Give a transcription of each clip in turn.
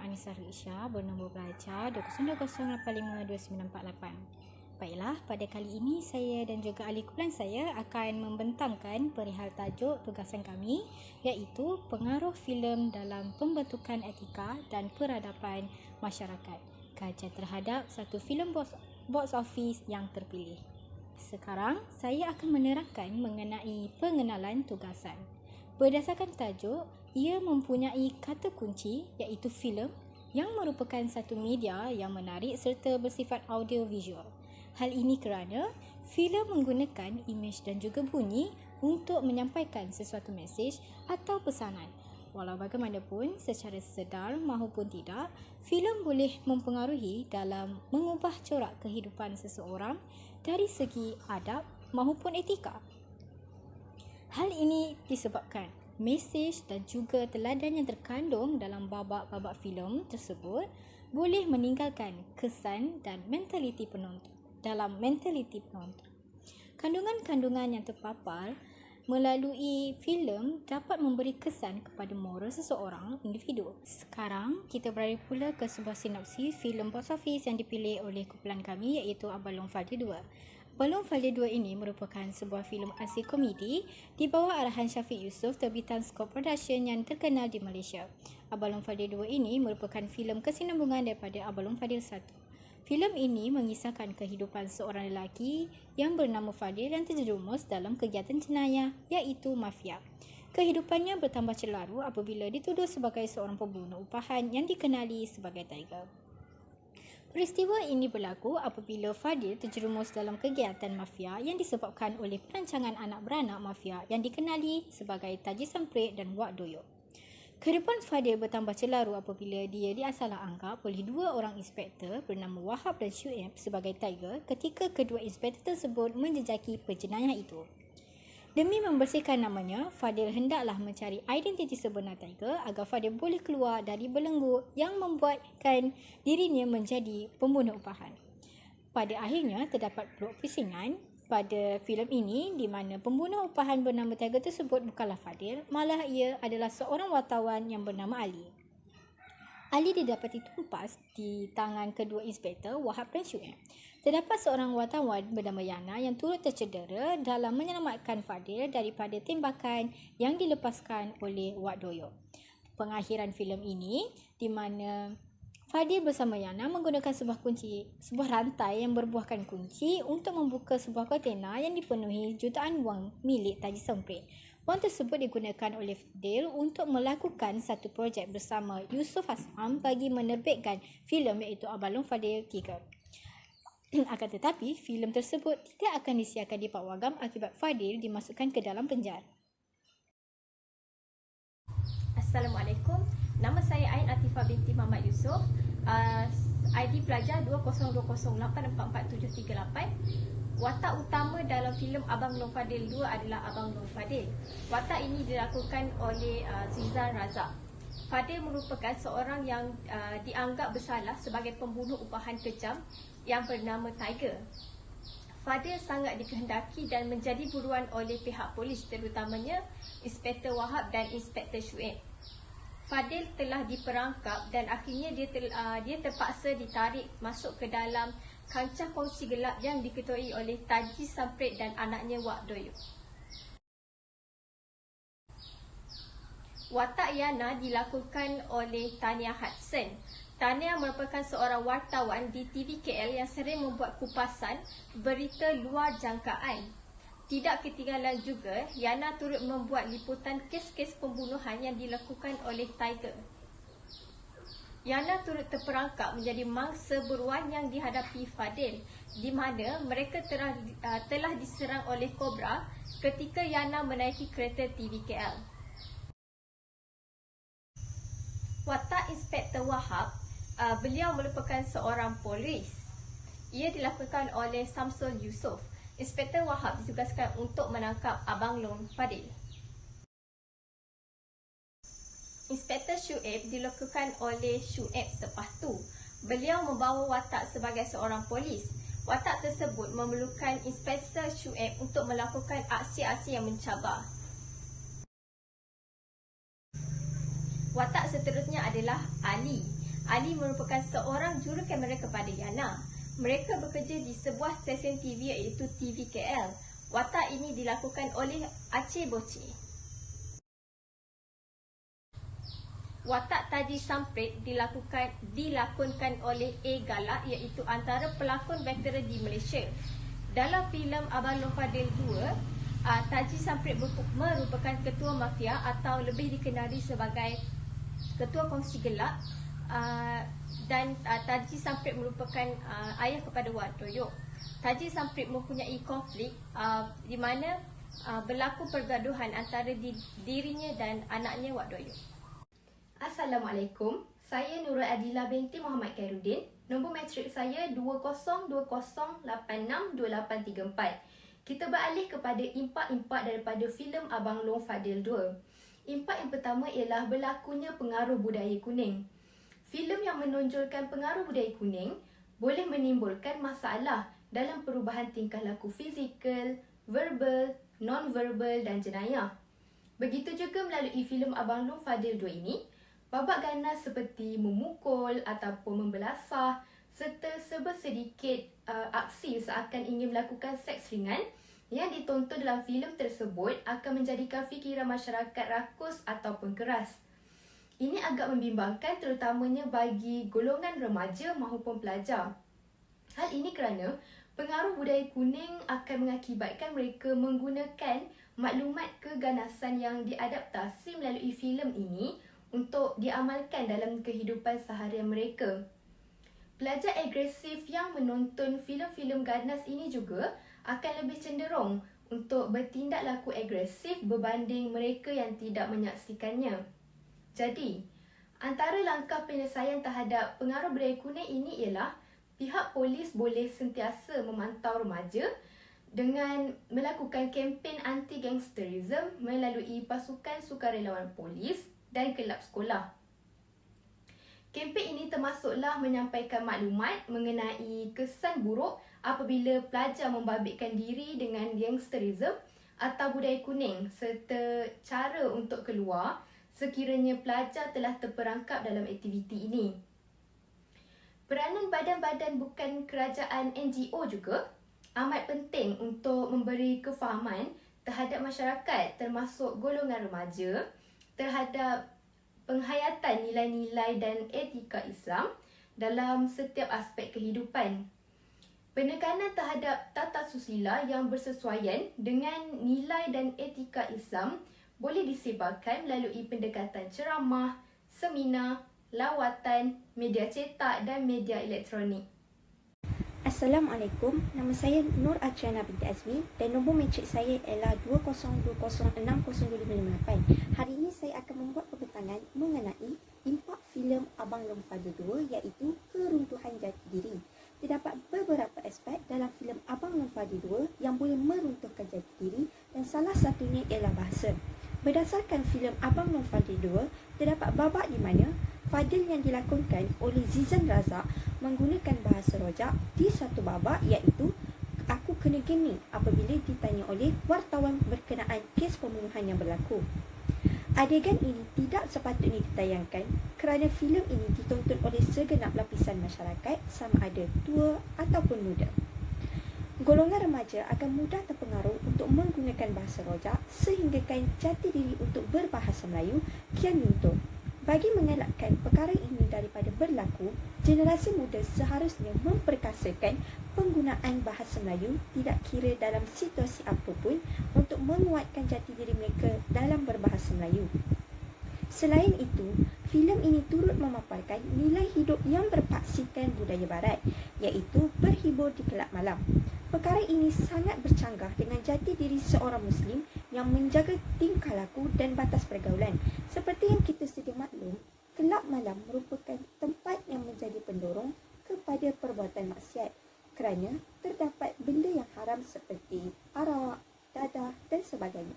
Anissa Riksha bernombor pelajar 200852948. Baiklah, pada kali ini saya dan juga ahli kumpulan saya akan membentangkan perihal tajuk tugasan kami, iaitu pengaruh filem dalam pembentukan etika dan peradaban masyarakat. Kajian terhadap satu filem box office yang terpilih. Sekarang saya akan menerangkan mengenai pengenalan tugasan. Berdasarkan tajuk, ia mempunyai kata kunci iaitu filem yang merupakan satu media yang menarik serta bersifat audio-visual. Hal ini kerana filem menggunakan imej dan juga bunyi untuk menyampaikan sesuatu mesej atau pesanan. Walau bagaimanapun, secara sedar maupun tidak, filem boleh mempengaruhi dalam mengubah corak kehidupan seseorang dari segi adab maupun etika. Hal ini disebabkan mesej dan juga teladan yang terkandung dalam babak-babak filem tersebut boleh meninggalkan kesan dan mentaliti penonton. Kandungan-kandungan yang terpapar melalui filem dapat memberi kesan kepada moral seseorang individu. Sekarang kita beralih pula ke sebuah sinopsis filem box office yang dipilih oleh kumpulan kami, iaitu Abang Long Fadil 2. Abang Long Fadil 2 ini merupakan sebuah filem aksi komedi di bawah arahan Syafiq Yusof, terbitan Scope Production yang terkenal di Malaysia. Abang Long Fadil 2 ini merupakan filem kesinambungan daripada Abang Long Fadil 1. Filem ini mengisahkan kehidupan seorang lelaki yang bernama Fadil yang terjerumus dalam kegiatan jenayah, iaitu mafia. Kehidupannya bertambah celaru apabila dituduh sebagai seorang pembunuh upahan yang dikenali sebagai Tiger. Peristiwa ini berlaku apabila Fadil terjerumus dalam kegiatan mafia yang disebabkan oleh perancangan anak beranak mafia yang dikenali sebagai Taji Samprit dan Wak Doyok. Kehidupan Fadil bertambah celaru apabila dia diasalah anggap oleh dua orang inspektor bernama Wahab dan Syuib sebagai Tiger ketika kedua inspektor tersebut menjejaki penjenayah itu. Demi membersihkan namanya, Fadil hendaklah mencari identiti sebenar Tiger agar Fadil boleh keluar dari belenggu yang membuatkan dirinya menjadi pembunuh upahan. Pada akhirnya, terdapat plot pusingan pada filem ini di mana pembunuh upahan bernama Tiger tersebut bukanlah Fadil, malah ia adalah seorang wartawan yang bernama Ali. Ali didapati tumpas di tangan kedua inspektor Wahab dan Syuib. Terdapat seorang wartawan bernama Yana yang turut tercedera dalam menyelamatkan Fadil daripada tembakan yang dilepaskan oleh Wak Doyok. Pengakhiran filem ini di mana Fadil bersama Yana menggunakan sebuah rantai yang berbuahkan kunci untuk membuka sebuah kontena yang dipenuhi jutaan wang milik Taji Samprit. Wang tersebut digunakan oleh Fadil untuk melakukan satu projek bersama Yusof Hassan bagi menerbitkan filem, iaitu Abang Long Fadil 3. Akan tetapi, filem tersebut tidak akan disiarkan di Pawagam akibat Fadil dimasukkan ke dalam penjara. Assalamualaikum. Nama saya Ain Atifah binti Muhammad Yusof. ID pelajar 200844738. Watak utama dalam filem Abang Long Fadil 2 adalah Abang Long Fadil. Watak ini dilakukan oleh Zizan Razak. Fadil merupakan seorang yang dianggap bersalah sebagai pembunuh upahan kejam yang bernama Tiger. Fadil sangat dikehendaki dan menjadi buruan oleh pihak polis, terutamanya Inspektor Wahab dan Inspektor Syuib. Fadil telah diperangkap dan akhirnya dia terpaksa ditarik masuk ke dalam kancah kongsi gelap yang diketuai oleh Taji Samprit dan anaknya Wak Doyok. Watak Yana dilakukan oleh Tania Hudson. Tania merupakan seorang wartawan di TV KL yang sering membuat kupasan berita luar jangkaan. Tidak ketinggalan juga, Yana turut membuat liputan kes-kes pembunuhan yang dilakukan oleh Tiger. Yana turut terperangkap menjadi mangsa buruan yang dihadapi Fadil, di mana mereka telah diserang oleh Kobra ketika Yana menaiki kereta TV KL. Watak Inspektor Wahab, beliau merupakan seorang polis. Ia dilakukan oleh Samsul Yusof. Inspektor Wahab ditugaskan untuk menangkap Abang Long Fadil. Inspektor Syuib dilakukan oleh Syuib Sepahtu. Beliau membawa watak sebagai seorang polis. Watak tersebut memerlukan Inspektor Syuib untuk melakukan aksi-aksi yang mencabar. Watak seterusnya adalah Ali. Ali merupakan seorang jurukamera kepada Yana. Mereka bekerja di sebuah stesen TV iaitu TV KL. Watak ini dilakukan oleh Aceh Boci. Watak Taji Samprit dilakonkan oleh A. Galak iaitu antara pelakon veteran di Malaysia. Dalam filem Abang Long Fadil 2, Taji Samprit merupakan ketua mafia atau lebih dikenali sebagai ketua kongsi gelap, dan Taji Samprit merupakan ayah kepada Wak Doyok. Taji Samprit mempunyai konflik di mana berlaku pergaduhan antara dirinya dan anaknya Wak Doyok. Assalamualaikum, saya Nurul Adila binti Muhammad Khairuddin. Nombor matrik saya 2020862834. Kita beralih kepada impak-impak daripada filem Abang Long Fadil 2. Impak yang pertama ialah berlakunya pengaruh budaya kuning. Filem yang menonjolkan pengaruh budaya kuning boleh menimbulkan masalah dalam perubahan tingkah laku fizikal, verbal, non-verbal dan jenayah. Begitu juga melalui filem Abang Long Fadil 2 ini, babak ganas seperti memukul ataupun membelasah serta serba sedikit aksi seakan ingin melakukan seks ringan yang ditonton dalam filem tersebut akan menjadikan fikiran masyarakat rakus ataupun keras. Ini agak membimbangkan terutamanya bagi golongan remaja maupun pelajar. Hal ini kerana pengaruh budaya kuning akan mengakibatkan mereka menggunakan maklumat keganasan yang diadaptasi melalui filem ini untuk diamalkan dalam kehidupan seharian mereka. Pelajar agresif yang menonton filem-filem ganas ini juga akan lebih cenderung untuk bertindak laku agresif berbanding mereka yang tidak menyaksikannya. Jadi, antara langkah penyelesaian terhadap pengaruh budaya kuning ini ialah pihak polis boleh sentiasa memantau remaja dengan melakukan kempen anti-gangsterism melalui pasukan sukarelawan polis dan kelab sekolah. Kempen ini termasuklah menyampaikan maklumat mengenai kesan buruk apabila pelajar membabitkan diri dengan gangsterism atau budaya kuning serta cara untuk keluar sekiranya pelajar telah terperangkap dalam aktiviti ini. Peranan badan-badan bukan kerajaan NGO juga amat penting untuk memberi kefahaman terhadap masyarakat termasuk golongan remaja terhadap penghayatan nilai-nilai dan etika Islam dalam setiap aspek kehidupan. Penekanan terhadap tata susila yang bersesuaian dengan nilai dan etika Islam boleh disebarkan melalui pendekatan ceramah, seminar, lawatan, media cetak dan media elektronik. Assalamualaikum, nama saya Nur Atriana binti Azmi dan nombor matrik saya ialah 2020602558. Hari ini saya akan membuat pembentangan mengenai impak filem Abang Long Fadil 2 iaitu keruntuhan jati diri. Terdapat beberapa aspek dalam filem Abang Long Fadil 2 yang boleh meruntuhkan jati diri dan salah satunya ialah bahasa. Berdasarkan filem Abang Long Fadil 2, terdapat babak di mana Fadil yang dilakonkan oleh Zizan Razak menggunakan bahasa rojak di satu babak iaitu "Aku kena geni" apabila ditanya oleh wartawan berkenaan kes pembunuhan yang berlaku. Adegan ini tidak sepatutnya ditayangkan kerana filem ini ditonton oleh segenap lapisan masyarakat sama ada tua ataupun muda. Golongan remaja akan mudah terpengaruh untuk menggunakan bahasa rojak sehinggakan jati diri untuk berbahasa Melayu kian luntur. Bagi mengelakkan perkara ini daripada berlaku, generasi muda seharusnya memperkasakan penggunaan bahasa Melayu tidak kira dalam situasi apapun untuk menguatkan jati diri mereka dalam berbahasa Melayu. Selain itu, filem ini turut memaparkan nilai hidup yang berpaksikan budaya barat, iaitu berhibur di kelab malam. Perkara ini sangat bercanggah dengan jati diri seorang Muslim yang menjaga tingkah laku dan batas pergaulan. Seperti yang kita sedia maklum, kelab malam merupakan tempat yang menjadi pendorong kepada perbuatan maksiat kerana terdapat benda yang haram seperti arak, dadah dan sebagainya.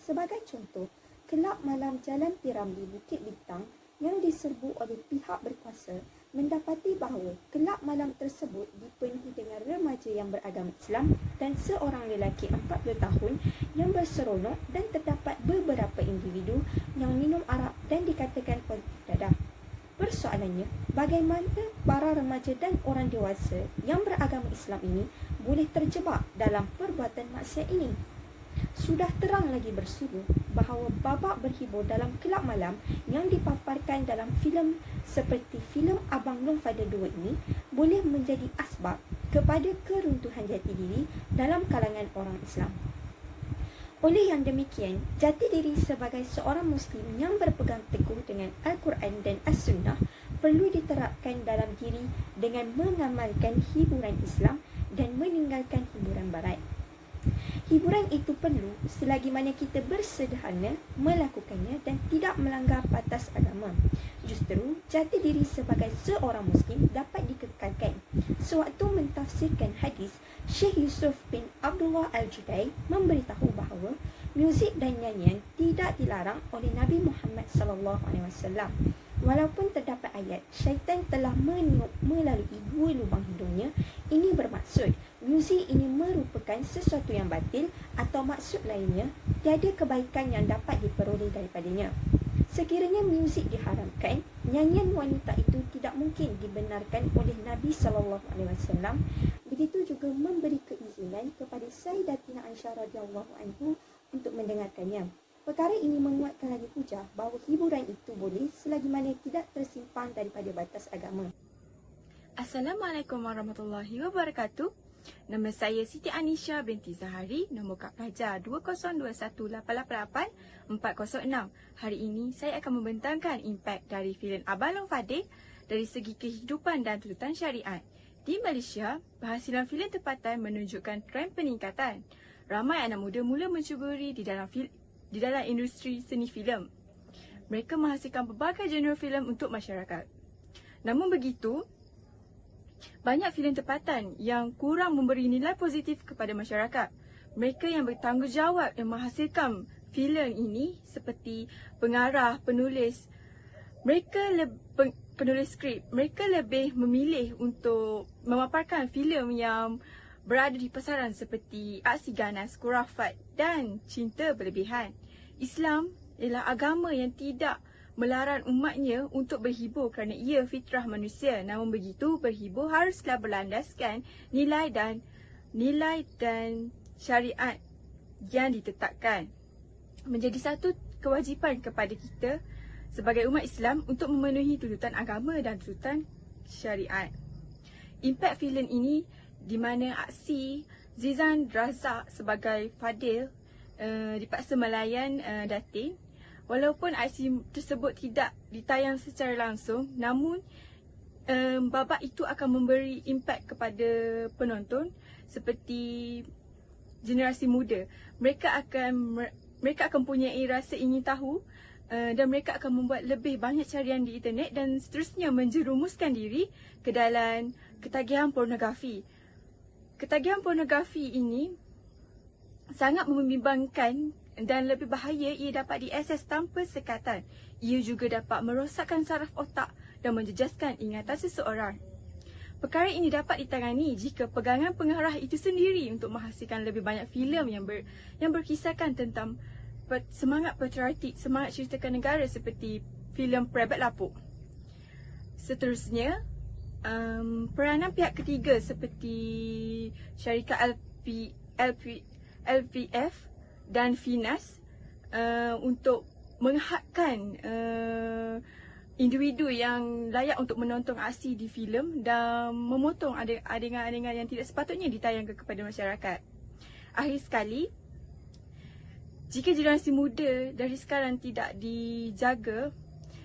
Sebagai contoh, kelab malam Jalan Piramli Bukit Bintang yang diserbu oleh pihak berkuasa mendapati bahawa kelab malam tersebut dipenuhi dengan remaja yang beragama Islam dan seorang lelaki 40 tahun yang berseronok dan terdapat beberapa individu yang minum arak dan dikatakan positif dadah. Persoalannya, bagaimana para remaja dan orang dewasa yang beragama Islam ini boleh terjebak dalam perbuatan maksiat ini? Sudah terang lagi bersuluh bahawa babak berhibur dalam kelab malam yang dipaparkan dalam filem seperti filem Abang Long Father 2 ini boleh menjadi asbab kepada keruntuhan jati diri dalam kalangan orang Islam. Oleh yang demikian, jati diri sebagai seorang Muslim yang berpegang teguh dengan Al-Quran dan As-Sunnah perlu diterapkan dalam diri dengan mengamalkan hiburan Islam dan meninggalkan hiburan Barat. Hiburan itu perlu selagi mana kita bersederhana melakukannya dan tidak melanggar batas agama. Justru, jati diri sebagai seorang Muslim dapat dikekalkan. Sewaktu mentafsirkan hadis, Syekh Yusuf bin Abdullah Al-Judai memberitahu bahawa muzik dan nyanyian tidak dilarang oleh Nabi Muhammad SAW. Walaupun terdapat ayat, syaitan telah meniup melalui 2 lubang hidungnya, ini bermaksud muzik ini merupakan sesuatu yang batil atau maksud lainnya, tiada kebaikan yang dapat diperoleh daripadanya. Sekiranya muzik diharamkan, nyanyian wanita itu tidak mungkin dibenarkan oleh Nabi SAW. Begitu juga memberi keizinan kepada Sayyidatina Aisyah radhiyallahu anhu untuk mendengarkannya. Perkara ini menguatkan lagi hujah bahawa hiburan itu boleh selagi mana tidak tersimpan daripada batas agama. Assalamualaikum warahmatullahi wabarakatuh. Nama saya Siti Anisha binti Zahari, nombor kad pelajar 2021888-406. Hari ini saya akan membentangkan impak dari filem Abang Long Fadil dari segi kehidupan dan tuntutan syariat. Di Malaysia, berhasilan filem tempatan menunjukkan trend peningkatan. Ramai anak muda mula mencuburi di dalam industri seni filem. Mereka menghasilkan pelbagai genre filem untuk masyarakat. Namun begitu, banyak filem tempatan yang kurang memberi nilai positif kepada masyarakat. Mereka yang bertanggungjawab yang menghasilkan filem ini seperti pengarah, penulis skrip, mereka lebih memilih untuk memaparkan filem yang berada di pasaran seperti aksi ganas, khurafat dan cinta berlebihan. Islam ialah agama yang tidak melarang umatnya untuk berhibur kerana ia fitrah manusia. Namun begitu, berhibur haruslah berlandaskan nilai dan syariat yang ditetapkan. Menjadi satu kewajipan kepada kita sebagai umat Islam untuk memenuhi tuntutan agama dan tuntutan syariat. Impak filem ini di mana aksi Zizan Razak sebagai Fadil dipaksa melayan Datin. Walaupun aksi tersebut tidak ditayang secara langsung, namun babak itu akan memberi impak kepada penonton seperti generasi muda. Mereka akan mempunyai rasa ingin tahu dan mereka akan membuat lebih banyak carian di internet dan seterusnya menjerumuskan diri ke dalam ketagihan pornografi. Ketagihan pornografi ini sangat membimbangkan dan lebih bahaya. Ia dapat diakses tanpa sekatan. Ia juga dapat merosakkan saraf otak dan menjejaskan ingatan seseorang. Perkara ini dapat ditangani jika pegangan pengarah itu sendiri untuk menghasilkan lebih banyak filem yang berkisahkan tentang semangat patriotik, semangat ceritakan negara seperti filem Perebat Lapuk. Seterusnya, peranan pihak ketiga seperti syarikat LPF dan Finas untuk menghakkan individu yang layak untuk menonton aksi di filem dan memotong adegan-adegan yang tidak sepatutnya ditayangkan kepada masyarakat. Akhir sekali, jika generasi muda dari sekarang tidak dijaga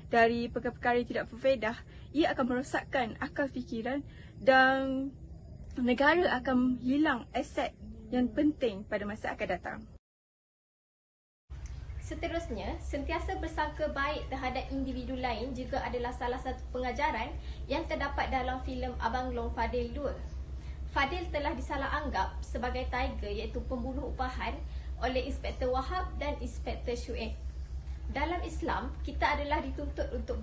dari perkara-perkara yang tidak berfaedah, ia akan merosakkan akal fikiran dan negara akan hilang aset yang penting pada masa akan datang. Seterusnya, sentiasa bersangka baik terhadap individu lain juga adalah salah satu pengajaran yang terdapat dalam filem Abang Long Fadil 2. Fadil telah disalah anggap sebagai tiger iaitu pembunuh upahan oleh Inspektor Wahab dan Inspektor Syuib. Dalam Islam, kita adalah dituntut untuk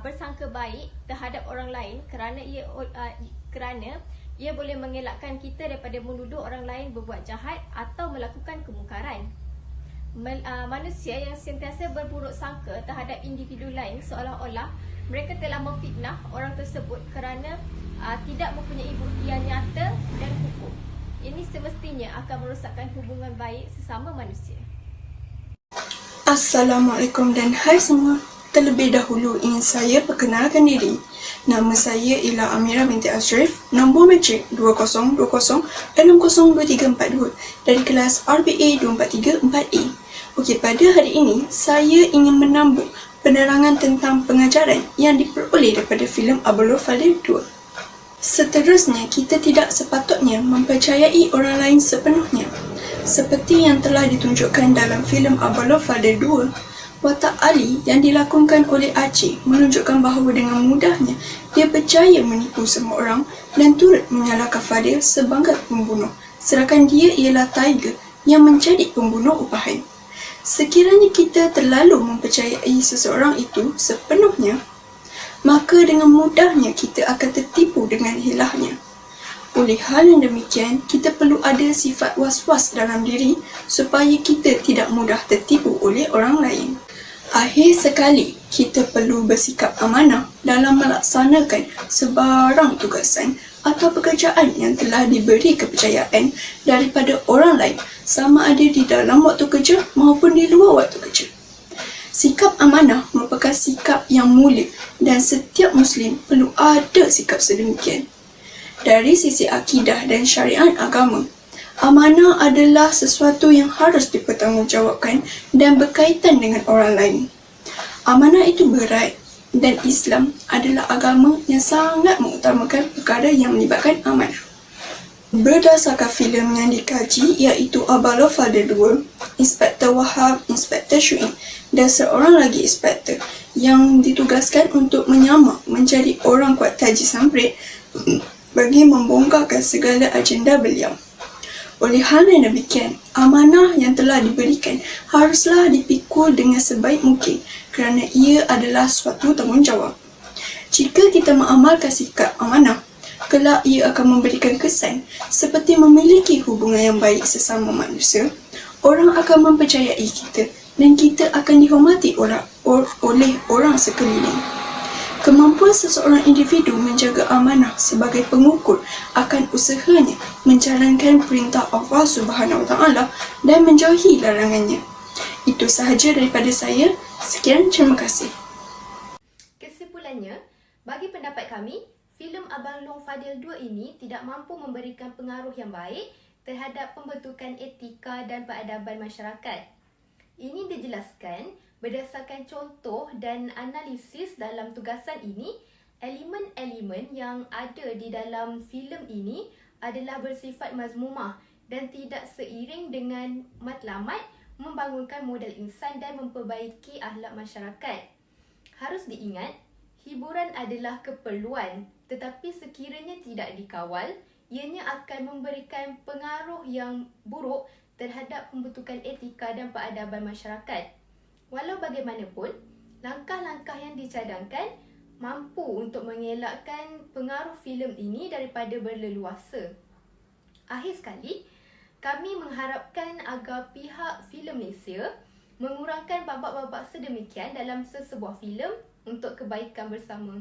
bersangka baik terhadap orang lain kerana ia boleh mengelakkan kita daripada menuduh orang lain berbuat jahat atau melakukan kemungkaran. Manusia yang sentiasa berburuk sangka terhadap individu lain seolah-olah Mereka telah memfitnah orang tersebut kerana tidak mempunyai bukti yang nyata dan hukum. Ini semestinya akan merosakkan hubungan baik sesama manusia. Assalamualaikum dan hai semua. Terlebih dahulu ingin saya perkenalkan diri. Nama saya ialah Amira binti Ashraf, nombor matrik 2020602342 dari kelas RBA 243-4A. Okey, pada hari ini saya ingin menambung penerangan tentang pengajaran yang diperoleh daripada filem Abang Long Fadil 2. Seterusnya, kita tidak sepatutnya mempercayai orang lain sepenuhnya. Seperti yang telah ditunjukkan dalam filem Abang Long Fadil 2, watak Ali yang dilakonkan oleh Aceh menunjukkan bahawa dengan mudahnya dia percaya menipu semua orang dan turut menyalahkan Fadil sebagai pembunuh, sedangkan dia ialah Tiger yang menjadi pembunuh upahan. Sekiranya kita terlalu mempercayai seseorang itu sepenuhnya, maka dengan mudahnya kita akan tertipu dengan hilahnya. Oleh hal yang demikian, kita perlu ada sifat was-was dalam diri supaya kita tidak mudah tertipu oleh orang lain. Akhir sekali, kita perlu bersikap amanah dalam melaksanakan sebarang tugasan atau pekerjaan yang telah diberi kepercayaan daripada orang lain, sama ada di dalam waktu kerja maupun di luar waktu kerja. Sikap amanah merupakan sikap yang mulia dan setiap Muslim perlu ada sikap sedemikian. Dari sisi akidah dan syariat agama, amanah adalah sesuatu yang harus dipertanggungjawabkan dan berkaitan dengan orang lain. Amanah itu berat dan Islam adalah agama yang sangat mengutamakan perkara yang melibatkan amanah. Berdasarkan filem yang dikaji iaitu Abang Long Fadil 2, Inspektor Wahab, Inspektor Syuib dan seorang lagi inspektor yang ditugaskan untuk menyamak menjadi orang kuat Taji Samprit bagi membongkarkan segala agenda beliau. Oleh hal yang demikian, amanah yang telah diberikan haruslah dipikul dengan sebaik mungkin kerana ia adalah suatu tanggungjawab. Jika kita mengamalkan sikap amanah, kelak ia akan memberikan kesan seperti memiliki hubungan yang baik sesama manusia, orang akan mempercayai kita dan kita akan dihormati oleh orang sekeliling. Kemampuan seseorang individu menjaga amanah sebagai pengukur akan usahanya menjalankan perintah Allah Subhanahu Wa Taala dan menjauhi larangannya. Itu sahaja daripada saya. Sekian, terima kasih. Kesimpulannya, bagi pendapat kami, filem Abang Long Fadil 2 ini tidak mampu memberikan pengaruh yang baik terhadap pembentukan etika dan peradaban masyarakat. Ini dijelaskan berdasarkan contoh dan analisis dalam tugasan ini, elemen-elemen yang ada di dalam filem ini adalah bersifat mazmumah dan tidak seiring dengan matlamat membangunkan modal insan dan memperbaiki akhlak masyarakat. Harus diingat, hiburan adalah keperluan, tetapi sekiranya tidak dikawal, ianya akan memberikan pengaruh yang buruk terhadap pembentukan etika dan peradaban masyarakat. Walau bagaimanapun, langkah-langkah yang dicadangkan mampu untuk mengelakkan pengaruh filem ini daripada berleluasa. Akhir sekali, kami mengharapkan agar pihak filem Malaysia mengurangkan babak-babak sedemikian dalam sesebuah filem untuk kebaikan bersama.